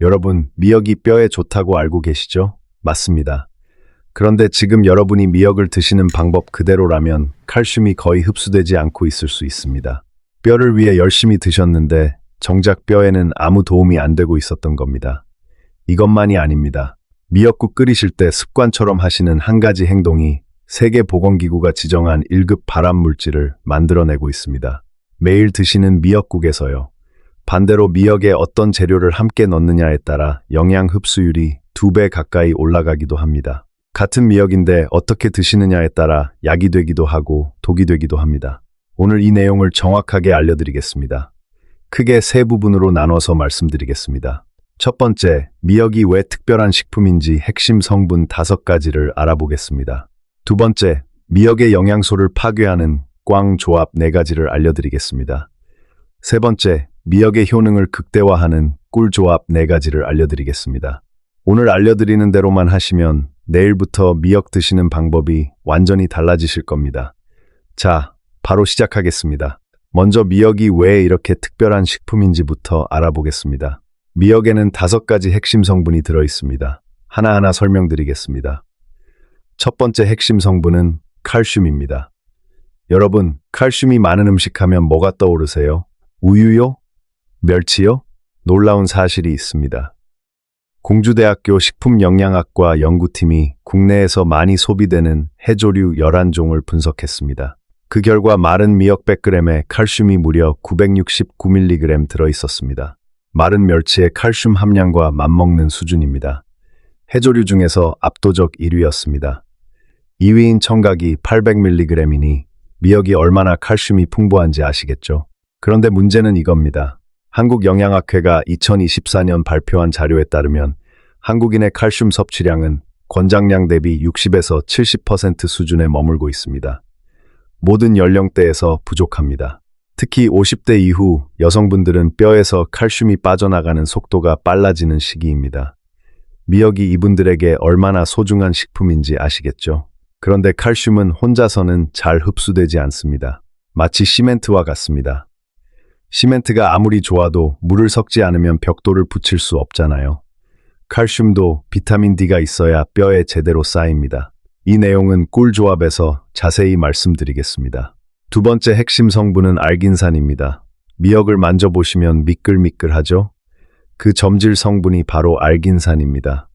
여러분, 미역이 뼈에 좋다고 알고 계시죠? 맞습니다. 그런데 지금 여러분이 미역을 드시는 방법 그대로라면 칼슘이 거의 흡수되지 않고 있을 수 있습니다. 뼈를 위해 열심히 드셨는데 정작 뼈에는 아무 도움이 안 되고 있었던 겁니다. 이것만이 아닙니다. 미역국 끓이실 때 습관처럼 하시는 한 가지 행동이 세계보건기구가 지정한 1급 발암물질을 만들어내고 있습니다. 매일 드시는 미역국에서요. 반대로 미역에 어떤 재료를 함께 넣느냐에 따라 영양 흡수율이 2배 가까이 올라가기도 합니다. 같은 미역인데 어떻게 드시느냐에 따라 약이 되기도 하고 독이 되기도 합니다. 오늘 이 내용을 정확하게 알려드리겠습니다. 크게 세 부분으로 나눠서 말씀드리겠습니다. 첫 번째, 미역이 왜 특별한 식품인지 핵심 성분 5가지를 알아보겠습니다. 두 번째, 미역의 영양소를 파괴하는 꽝 조합 4가지를 알려드리겠습니다. 세 번째, 미역의 효능을 극대화하는 꿀 조합 4가지를 알려드리겠습니다. 오늘 알려드리는 대로만 하시면 내일부터 미역 드시는 방법이 완전히 달라지실 겁니다. 자, 바로 시작하겠습니다. 먼저 미역이 왜 이렇게 특별한 식품인지부터 알아보겠습니다. 미역에는 5가지 핵심 성분이 들어있습니다. 하나하나 설명드리겠습니다. 첫 번째 핵심 성분은 칼슘입니다. 여러분, 칼슘이 많은 음식 하면 뭐가 떠오르세요? 우유요? 멸치요? 놀라운 사실이 있습니다. 공주대학교 식품영양학과 연구팀이 국내에서 많이 소비되는 해조류 11종을 분석했습니다. 그 결과 마른 미역 100g에 칼슘이 무려 969mg 들어있었습니다. 마른 멸치의 칼슘 함량과 맞먹는 수준입니다. 해조류 중에서 압도적 1위였습니다. 2위인 청각이 800mg이니 미역이 얼마나 칼슘이 풍부한지 아시겠죠? 그런데 문제는 이겁니다. 한국영양학회가 2024년 발표한 자료에 따르면 한국인의 칼슘 섭취량은 권장량 대비 60에서 70% 수준에 머물고 있습니다. 모든 연령대에서 부족합니다. 특히 50대 이후 여성분들은 뼈에서 칼슘이 빠져나가는 속도가 빨라지는 시기입니다. 미역이 이분들에게 얼마나 소중한 식품인지 아시겠죠? 그런데 칼슘은 혼자서는 잘 흡수되지 않습니다. 마치 시멘트와 같습니다. 시멘트가 아무리 좋아도 물을 섞지 않으면 벽돌을 붙일 수 없잖아요. 칼슘도 비타민 D가 있어야 뼈에 제대로 쌓입니다. 이 내용은 꿀 조합에서 자세히 말씀드리겠습니다. 두 번째 핵심 성분은 알긴산입니다. 미역을 만져보시면 미끌미끌하죠? 그 점질 성분이 바로 알긴산입니다.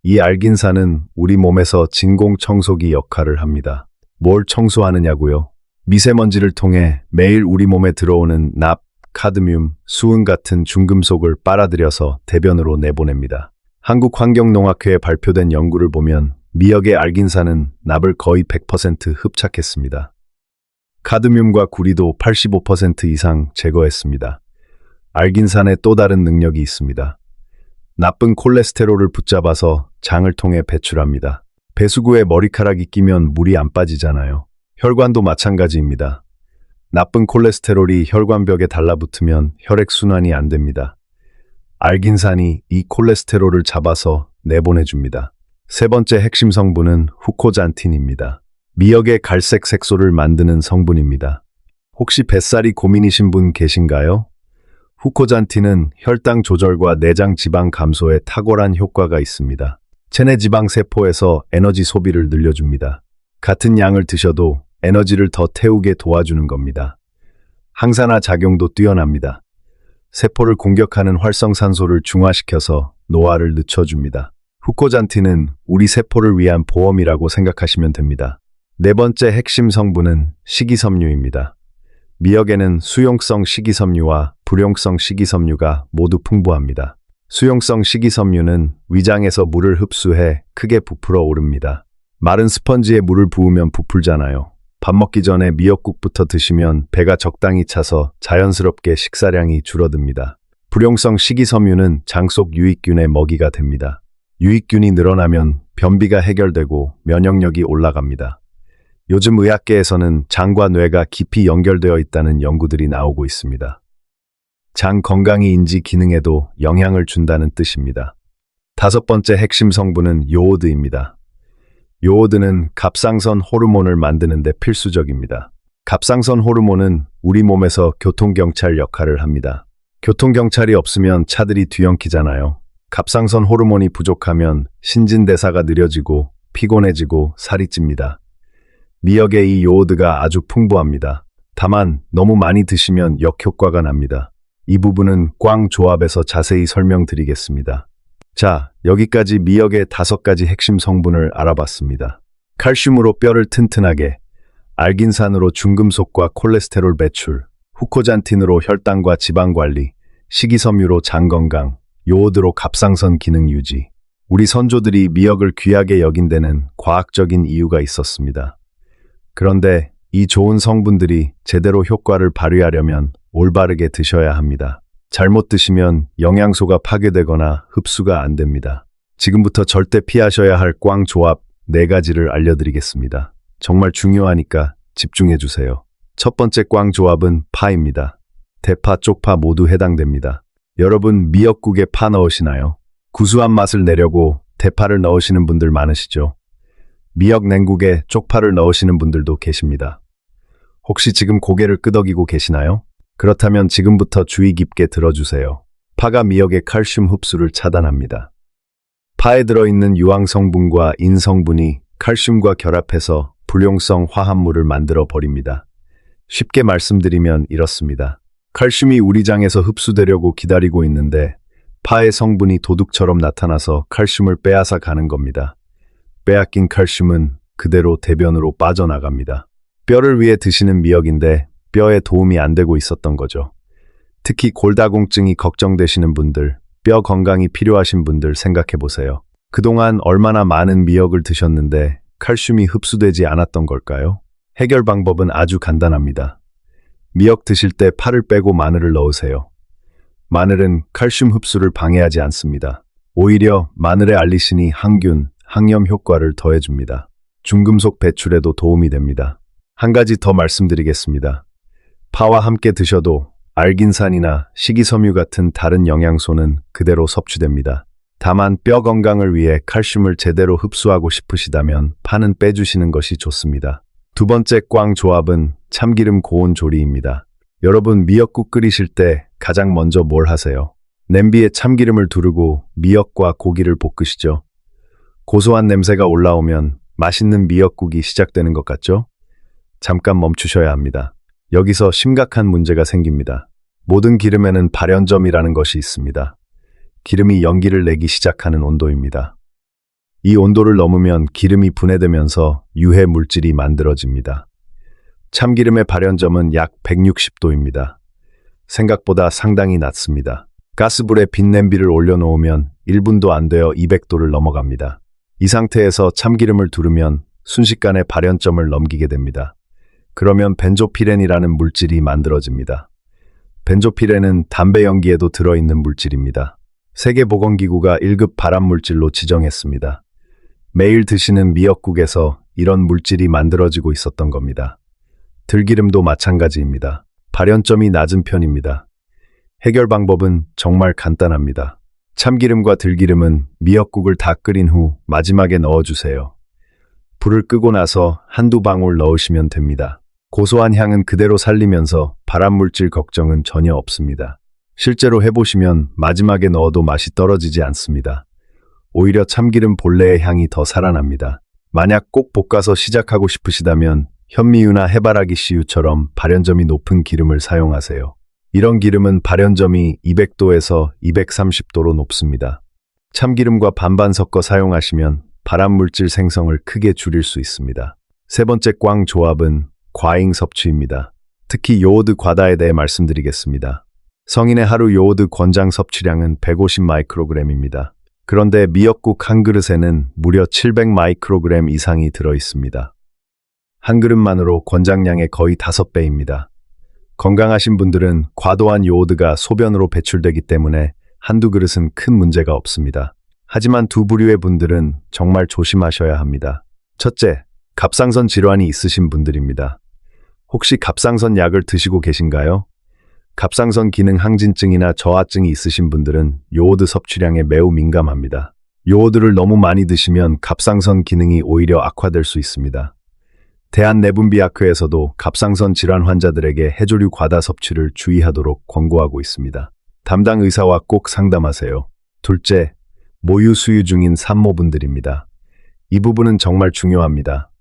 이 알긴산은 우리 몸에서 진공청소기 역할을 합니다. 뭘 청소하느냐고요? 미세먼지를 통해 매일 우리 몸에 들어오는 납, 카드뮴, 수은 같은 중금속을 빨아들여서 대변으로 내보냅니다. 한국환경농학회에 발표된 연구를 보면 미역의 알긴산은 납을 거의 100% 흡착했습니다. 카드뮴과 구리도 85% 이상 제거했습니다. 알긴산의 또 다른 능력이 있습니다. 나쁜 콜레스테롤을 붙잡아서 장을 통해 배출합니다. 배수구에 머리카락이 끼면 물이 안 빠지잖아요. 혈관도 마찬가지입니다. 나쁜 콜레스테롤이 혈관벽에 달라붙으면 혈액순환이 안 됩니다. 알긴산이 이 콜레스테롤을 잡아서 내보내줍니다. 세 번째 핵심 성분은 후코잔틴입니다. 미역의 갈색 색소를 만드는 성분입니다. 혹시 뱃살이 고민이신 분 계신가요? 후코잔틴은 혈당 조절과 내장 지방 감소에 탁월한 효과가 있습니다. 체내 지방 세포에서 에너지 소비를 늘려줍니다. 같은 양을 드셔도 에너지를 더 태우게 도와주는 겁니다. 항산화 작용도 뛰어납니다. 세포를 공격하는 활성산소를 중화시켜서 노화를 늦춰줍니다. 후코잔틴은 우리 세포를 위한 보험이라고 생각하시면 됩니다. 네 번째 핵심 성분은 식이섬유입니다. 미역에는 수용성 식이섬유와 불용성 식이섬유가 모두 풍부합니다. 수용성 식이섬유는 위장에서 물을 흡수해 크게 부풀어 오릅니다. 마른 스펀지에 물을 부으면 부풀잖아요. 밥 먹기 전에 미역국부터 드시면 배가 적당히 차서 자연스럽게 식사량이 줄어듭니다. 불용성 식이섬유는 장 속 유익균의 먹이가 됩니다. 유익균이 늘어나면 변비가 해결되고 면역력이 올라갑니다. 요즘 의학계에서는 장과 뇌가 깊이 연결되어 있다는 연구들이 나오고 있습니다. 장 건강이 인지 기능에도 영향을 준다는 뜻입니다. 다섯 번째 핵심 성분은 요오드입니다. 요오드는 갑상선 호르몬을 만드는 데 필수적입니다. 갑상선 호르몬은 우리 몸에서 교통경찰 역할을 합니다. 교통경찰이 없으면 차들이 뒤엉키잖아요. 갑상선 호르몬이 부족하면 신진대사가 느려지고 피곤해지고 살이 찝니다. 미역에 이 요오드가 아주 풍부합니다. 다만 너무 많이 드시면 역효과가 납니다. 이 부분은 꽝 조합에서 자세히 설명드리겠습니다. 자, 여기까지 미역의 5가지 핵심 성분을 알아봤습니다. 칼슘으로 뼈를 튼튼하게, 알긴산으로 중금속과 콜레스테롤 배출, 후코잔틴으로 혈당과 지방 관리, 식이섬유로 장 건강, 요오드로 갑상선 기능 유지. 우리 선조들이 미역을 귀하게 여긴 데는 과학적인 이유가 있었습니다. 그런데 이 좋은 성분들이 제대로 효과를 발휘하려면 올바르게 드셔야 합니다. 잘못 드시면 영양소가 파괴되거나 흡수가 안 됩니다. 지금부터 절대 피하셔야 할 꽝 조합 4가지를 알려드리겠습니다. 정말 중요하니까 집중해 주세요. 첫 번째 꽝 조합은 파입니다. 대파, 쪽파 모두 해당됩니다. 여러분 미역국에 파 넣으시나요? 구수한 맛을 내려고 대파를 넣으시는 분들 많으시죠? 미역 냉국에 쪽파를 넣으시는 분들도 계십니다. 혹시 지금 고개를 끄덕이고 계시나요? 그렇다면 지금부터 주의 깊게 들어주세요. 파가 미역의 칼슘 흡수를 차단합니다. 파에 들어있는 유황 성분과 인 성분이 칼슘과 결합해서 불용성 화합물을 만들어 버립니다. 쉽게 말씀드리면 이렇습니다. 칼슘이 우리 장에서 흡수되려고 기다리고 있는데 파의 성분이 도둑처럼 나타나서 칼슘을 빼앗아 가는 겁니다. 빼앗긴 칼슘은 그대로 대변으로 빠져나갑니다. 뼈를 위해 드시는 미역인데 뼈에 도움이 안 되고 있었던 거죠. 특히 골다공증이 걱정되시는 분들, 뼈 건강이 필요하신 분들 생각해 보세요. 그동안 얼마나 많은 미역을 드셨는데 칼슘이 흡수되지 않았던 걸까요? 해결 방법은 아주 간단합니다. 미역 드실 때 파를 빼고 마늘을 넣으세요. 마늘은 칼슘 흡수를 방해하지 않습니다. 오히려 마늘의 알리신이 항균, 항염 효과를 더해줍니다. 중금속 배출에도 도움이 됩니다. 한 가지 더 말씀드리겠습니다. 파와 함께 드셔도 알긴산이나 식이섬유 같은 다른 영양소는 그대로 섭취됩니다. 다만 뼈 건강을 위해 칼슘을 제대로 흡수하고 싶으시다면 파는 빼주시는 것이 좋습니다. 두 번째 꽝 조합은 참기름 고온 조리입니다. 여러분 미역국 끓이실 때 가장 먼저 뭘 하세요? 냄비에 참기름을 두르고 미역과 고기를 볶으시죠. 고소한 냄새가 올라오면 맛있는 미역국이 시작되는 것 같죠? 잠깐 멈추셔야 합니다. 여기서 심각한 문제가 생깁니다. 모든 기름에는 발연점이라는 것이 있습니다. 기름이 연기를 내기 시작하는 온도입니다. 이 온도를 넘으면 기름이 분해되면서 유해 물질이 만들어집니다. 참기름의 발연점은 약 160도입니다. 생각보다 상당히 낮습니다. 가스불에 빈 냄비를 올려놓으면 1분도 안 되어 200도를 넘어갑니다. 이 상태에서 참기름을 두르면 순식간에 발연점을 넘기게 됩니다. 그러면 벤조피렌이라는 물질이 만들어집니다. 벤조피렌은 담배 연기에도 들어있는 물질입니다. 세계보건기구가 1급 발암물질로 지정했습니다. 매일 드시는 미역국에서 이런 물질이 만들어지고 있었던 겁니다. 들기름도 마찬가지입니다. 발연점이 낮은 편입니다. 해결 방법은 정말 간단합니다. 참기름과 들기름은 미역국을 다 끓인 후 마지막에 넣어주세요. 불을 끄고 나서 한두 방울 넣으시면 됩니다. 고소한 향은 그대로 살리면서 발암물질 걱정은 전혀 없습니다. 실제로 해보시면 마지막에 넣어도 맛이 떨어지지 않습니다. 오히려 참기름 본래의 향이 더 살아납니다. 만약 꼭 볶아서 시작하고 싶으시다면 현미유나 해바라기 씨유처럼 발연점이 높은 기름을 사용하세요. 이런 기름은 발연점이 200도에서 230도로 높습니다. 참기름과 반반 섞어 사용하시면 발암물질 생성을 크게 줄일 수 있습니다. 세 번째 꽝 조합은 과잉 섭취입니다. 특히 요오드 과다에 대해 말씀드리겠습니다. 성인의 하루 요오드 권장 섭취량은 150 마이크로그램입니다. 그런데 미역국 한 그릇에는 무려 700 마이크로그램 이상이 들어있습니다. 한 그릇만으로 권장량의 거의 5배입니다. 건강하신 분들은 과도한 요오드가 소변으로 배출되기 때문에 한두 그릇은 큰 문제가 없습니다. 하지만 두 부류의 분들은 정말 조심하셔야 합니다. 첫째, 갑상선 질환이 있으신 분들입니다. 혹시 갑상선 약을 드시고 계신가요? 갑상선 기능 항진증이나 저하증이 있으신 분들은 요오드 섭취량에 매우 민감합니다. 요오드를 너무 많이 드시면 갑상선 기능이 오히려 악화될 수 있습니다. 대한내분비학회에서도 갑상선 질환 환자들에게 해조류 과다 섭취를 주의하도록 권고하고 있습니다. 담당 의사와 꼭 상담하세요. 둘째, 모유 수유 중인 산모분들입니다. 이 부분은 정말 중요합니다.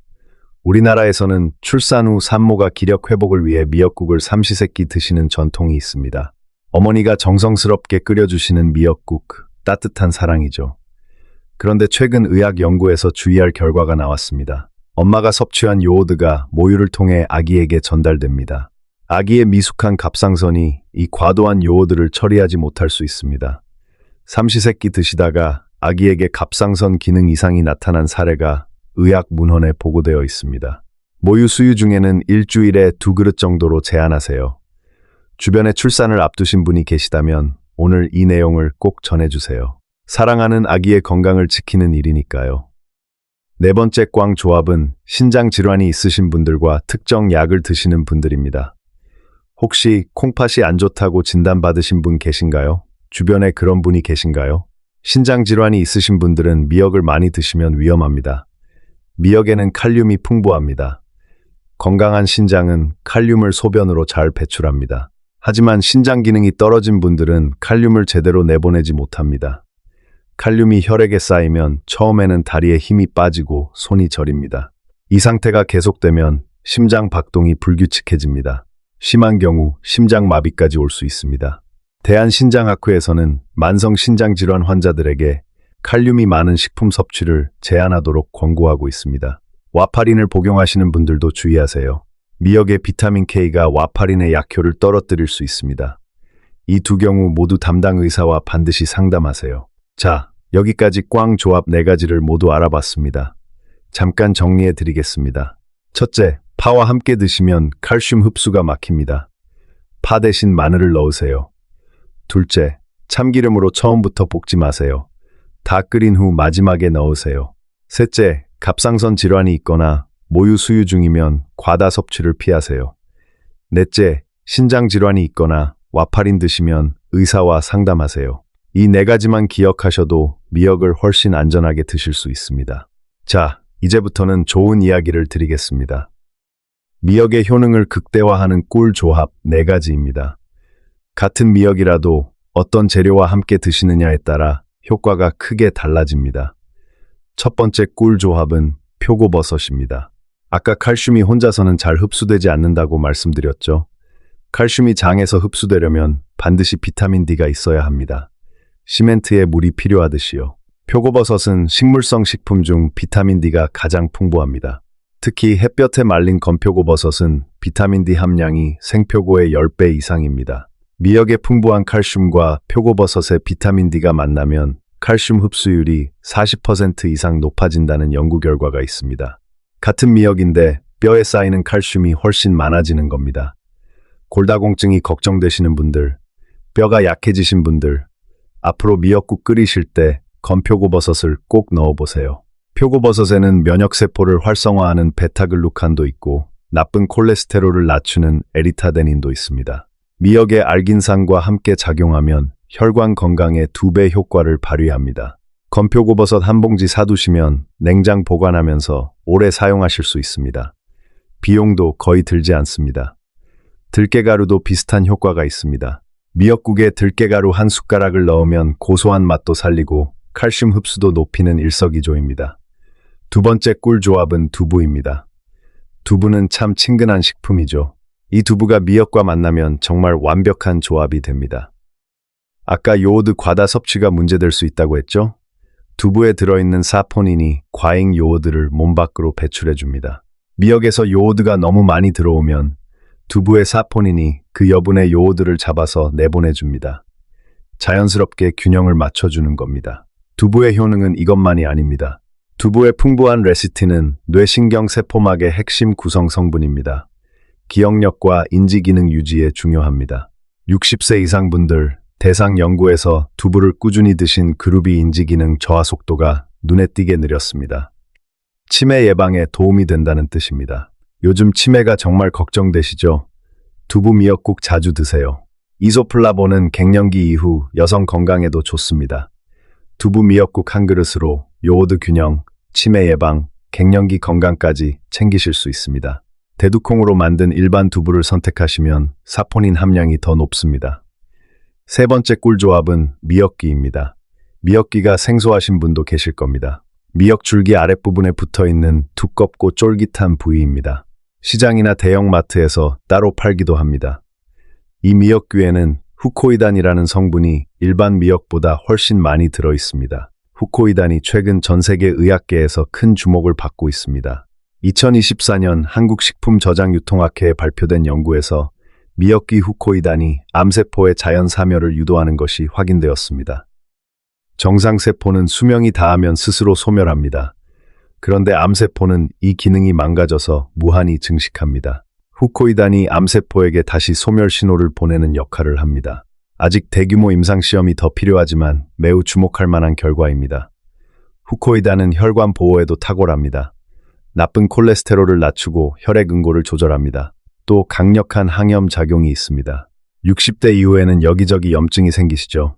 우리나라에서는 출산 후 산모가 기력 회복을 위해 미역국을 삼시세끼 드시는 전통이 있습니다. 어머니가 정성스럽게 끓여주시는 미역국, 따뜻한 사랑이죠. 그런데 최근 의학 연구에서 주의할 결과가 나왔습니다. 엄마가 섭취한 요오드가 모유를 통해 아기에게 전달됩니다. 아기의 미숙한 갑상선이 이 과도한 요오드를 처리하지 못할 수 있습니다. 삼시세끼 드시다가 아기에게 갑상선 기능 이상이 나타난 사례가 의학 문헌에 보고되어 있습니다. 모유 수유 중에는 일주일에 2그릇 정도로 제한하세요. 주변에 출산을 앞두신 분이 계시다면 오늘 이 내용을 꼭 전해주세요. 사랑하는 아기의 건강을 지키는 일이니까요. 네 번째 꽝 조합은 신장 질환이 있으신 분들과 특정 약을 드시는 분들입니다. 혹시 콩팥이 안 좋다고 진단받으신 분 계신가요? 주변에 그런 분이 계신가요? 신장 질환이 있으신 분들은 미역을 많이 드시면 위험합니다. 미역에는 칼륨이 풍부합니다. 건강한 신장은 칼륨을 소변으로 잘 배출합니다. 하지만 신장 기능이 떨어진 분들은 칼륨을 제대로 내보내지 못합니다. 칼륨이 혈액에 쌓이면 처음에는 다리에 힘이 빠지고 손이 저립니다. 이 상태가 계속되면 심장 박동이 불규칙해집니다. 심한 경우 심장마비까지 올 수 있습니다. 대한신장학회에서는 만성신장질환 환자들에게 칼륨이 많은 식품 섭취를 제한하도록 권고하고 있습니다. 와파린을 복용하시는 분들도 주의하세요. 미역의 비타민 K가 와파린의 약효를 떨어뜨릴 수 있습니다. 이 두 경우 모두 담당 의사와 반드시 상담하세요. 자, 여기까지 꽝 조합 4가지를 모두 알아봤습니다. 잠깐 정리해 드리겠습니다. 첫째, 파와 함께 드시면 칼슘 흡수가 막힙니다. 파 대신 마늘을 넣으세요. 둘째, 참기름으로 처음부터 볶지 마세요. 다 끓인 후 마지막에 넣으세요. 셋째, 갑상선 질환이 있거나 모유 수유 중이면 과다 섭취를 피하세요. 넷째, 신장 질환이 있거나 와파린 드시면 의사와 상담하세요. 이 4가지만 기억하셔도 미역을 훨씬 안전하게 드실 수 있습니다. 자, 이제부터는 좋은 이야기를 드리겠습니다. 미역의 효능을 극대화하는 꿀 조합 4가지입니다. 같은 미역이라도 어떤 재료와 함께 드시느냐에 따라 효과가 크게 달라집니다. 첫 번째 꿀 조합은 표고버섯입니다. 아까 칼슘이 혼자서는 잘 흡수되지 않는다고 말씀드렸죠. 칼슘이 장에서 흡수되려면 반드시 비타민 D가 있어야 합니다. 시멘트에 물이 필요하듯이요. 표고버섯은 식물성 식품 중 비타민 D가 가장 풍부합니다. 특히 햇볕에 말린 건표고버섯은 비타민 D 함량이 생표고의 10배 이상입니다. 미역의 풍부한 칼슘과 표고버섯의 비타민 D가 만나면 칼슘 흡수율이 40% 이상 높아진다는 연구 결과가 있습니다. 같은 미역인데 뼈에 쌓이는 칼슘이 훨씬 많아지는 겁니다. 골다공증이 걱정되시는 분들, 뼈가 약해지신 분들, 앞으로 미역국 끓이실 때 건표고버섯을 꼭 넣어보세요. 표고버섯에는 면역세포를 활성화하는 베타글루칸도 있고 나쁜 콜레스테롤을 낮추는 에리타데닌도 있습니다. 미역의 알긴산과 함께 작용하면 혈관 건강에 2배 효과를 발휘합니다. 건표고버섯 한 봉지 사두시면 냉장 보관하면서 오래 사용하실 수 있습니다. 비용도 거의 들지 않습니다. 들깨가루도 비슷한 효과가 있습니다. 미역국에 들깨가루 한 숟가락을 넣으면 고소한 맛도 살리고 칼슘 흡수도 높이는 일석이조입니다. 두 번째 꿀 조합은 두부입니다. 두부는 참 친근한 식품이죠. 이 두부가 미역과 만나면 정말 완벽한 조합이 됩니다. 아까 요오드 과다 섭취가 문제될 수 있다고 했죠? 두부에 들어있는 사포닌이 과잉 요오드를 몸 밖으로 배출해줍니다. 미역에서 요오드가 너무 많이 들어오면 두부의 사포닌이 그 여분의 요오드를 잡아서 내보내줍니다. 자연스럽게 균형을 맞춰주는 겁니다. 두부의 효능은 이것만이 아닙니다. 두부의 풍부한 레시틴은 뇌신경 세포막의 핵심 구성 성분입니다. 기억력과 인지기능 유지에 중요합니다. 60세 이상 분들, 대상 연구에서 두부를 꾸준히 드신 그룹이 인지기능 저하 속도가 눈에 띄게 느렸습니다. 치매 예방에 도움이 된다는 뜻입니다. 요즘 치매가 정말 걱정되시죠? 두부 미역국 자주 드세요. 이소플라본은 갱년기 이후 여성 건강에도 좋습니다. 두부 미역국 한 그릇으로 요오드 균형, 치매 예방, 갱년기 건강까지 챙기실 수 있습니다. 대두콩으로 만든 일반 두부를 선택하시면 사포닌 함량이 더 높습니다. 세 번째 꿀조합은 미역기입니다. 미역기가 생소하신 분도 계실 겁니다. 미역 줄기 아랫부분에 붙어 있는 두껍고 쫄깃한 부위입니다. 시장이나 대형마트에서 따로 팔기도 합니다. 이 미역귀에는 후코이단이라는 성분이 일반 미역보다 훨씬 많이 들어 있습니다. 후코이단이 최근 전 세계 의학계에서 큰 주목을 받고 있습니다. 2024년 한국식품저장유통학회에 발표된 연구에서 미역귀 후코이단이 암세포의 자연 사멸을 유도하는 것이 확인되었습니다. 정상세포는 수명이 다하면 스스로 소멸합니다. 그런데 암세포는 이 기능이 망가져서 무한히 증식합니다. 후코이단이 암세포에게 다시 소멸 신호를 보내는 역할을 합니다. 아직 대규모 임상시험이 더 필요하지만 매우 주목할 만한 결과입니다. 후코이단은 혈관 보호에도 탁월합니다. 나쁜 콜레스테롤을 낮추고 혈액 응고를 조절합니다. 또 강력한 항염 작용이 있습니다. 60대 이후에는 여기저기 염증이 생기시죠?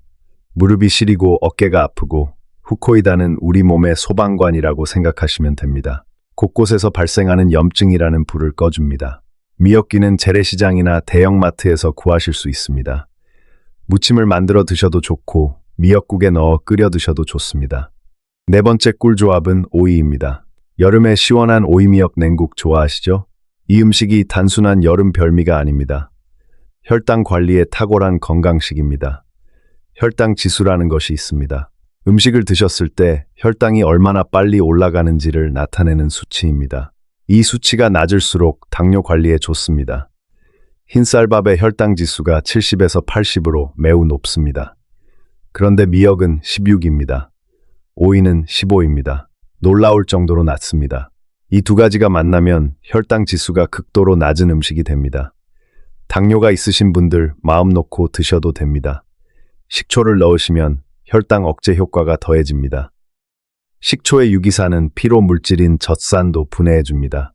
무릎이 시리고 어깨가 아프고 후코이단은 우리 몸의 소방관이라고 생각하시면 됩니다. 곳곳에서 발생하는 염증이라는 불을 꺼줍니다. 미역귀는 재래시장이나 대형마트에서 구하실 수 있습니다. 무침을 만들어 드셔도 좋고 미역국에 넣어 끓여 드셔도 좋습니다. 네 번째 꿀조합은 오이입니다. 여름에 시원한 오이미역 냉국 좋아하시죠? 이 음식이 단순한 여름 별미가 아닙니다. 혈당 관리에 탁월한 건강식입니다. 혈당 지수라는 것이 있습니다. 음식을 드셨을 때 혈당이 얼마나 빨리 올라가는지를 나타내는 수치입니다. 이 수치가 낮을수록 당뇨 관리에 좋습니다. 흰쌀밥의 혈당 지수가 70에서 80으로 매우 높습니다. 그런데 미역은 16입니다. 오이는 15입니다. 놀라울 정도로 낮습니다. 이 두 가지가 만나면 혈당 지수가 극도로 낮은 음식이 됩니다. 당뇨가 있으신 분들 마음 놓고 드셔도 됩니다. 식초를 넣으시면 혈당 억제 효과가 더해집니다. 식초의 유기산은 피로 물질인 젖산도 분해해줍니다.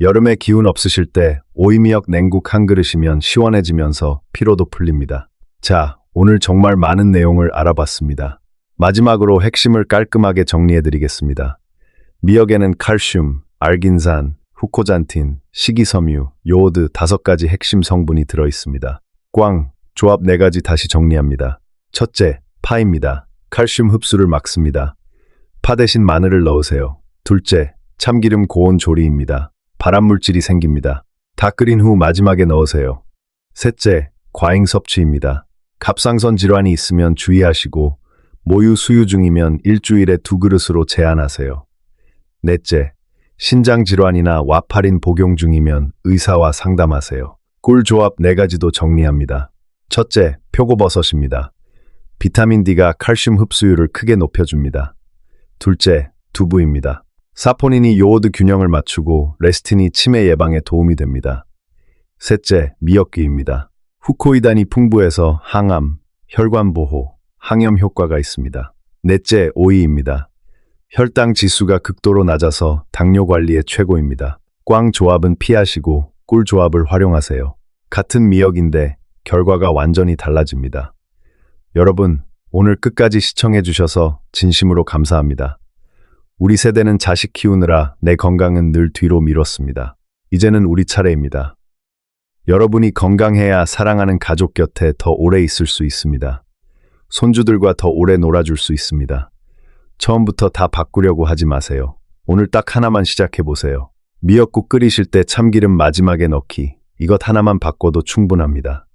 여름에 기운 없으실 때 오이미역 냉국 한 그릇이면 시원해지면서 피로도 풀립니다. 자, 오늘 정말 많은 내용을 알아봤습니다. 마지막으로 핵심을 깔끔하게 정리해드리겠습니다. 미역에는 칼슘, 알긴산, 후코잔틴, 식이섬유, 요오드 5가지 핵심 성분이 들어있습니다. 조합 4가지 다시 정리합니다. 첫째, 파입니다. 칼슘 흡수를 막습니다. 파 대신 마늘을 넣으세요. 둘째, 참기름 고온 조리입니다. 발암물질이 생깁니다. 다 끓인 후 마지막에 넣으세요. 셋째, 과잉 섭취입니다. 갑상선 질환이 있으면 주의하시고 모유 수유 중이면 일주일에 2그릇으로 제한하세요. 넷째, 신장 질환이나 와파린 복용 중이면 의사와 상담하세요. 꿀 조합 4가지도 정리합니다. 첫째, 표고버섯입니다. 비타민 D가 칼슘 흡수율을 크게 높여줍니다. 둘째, 두부입니다. 사포닌이 요오드 균형을 맞추고 레스틴이 치매 예방에 도움이 됩니다. 셋째, 미역귀입니다. 후코이단이 풍부해서 항암, 혈관 보호, 항염 효과가 있습니다. 넷째, 오이입니다. 혈당 지수가 극도로 낮아서 당뇨 관리에 최고입니다. 꽝 조합은 피하시고 꿀 조합을 활용하세요. 같은 미역인데 결과가 완전히 달라집니다. 여러분, 오늘 끝까지 시청해 주셔서 진심으로 감사합니다. 우리 세대는 자식 키우느라 내 건강은 늘 뒤로 미뤘습니다. 이제는 우리 차례입니다. 여러분이 건강해야 사랑하는 가족 곁에 더 오래 있을 수 있습니다. 손주들과 더 오래 놀아줄 수 있습니다. 처음부터 다 바꾸려고 하지 마세요. 오늘 딱 하나만 시작해보세요. 미역국 끓이실 때 참기름 마지막에 넣기. 이것 하나만 바꿔도 충분합니다.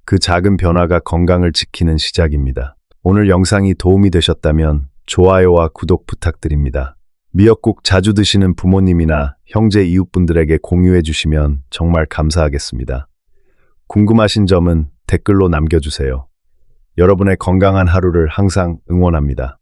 그 작은 변화가 건강을 지키는 시작입니다. 오늘 영상이 도움이 되셨다면 좋아요와 구독 부탁드립니다. 미역국 자주 드시는 부모님이나 형제 이웃분들에게 공유해 주시면 정말 감사하겠습니다. 궁금하신 점은 댓글로 남겨주세요. 여러분의 건강한 하루를 항상 응원합니다.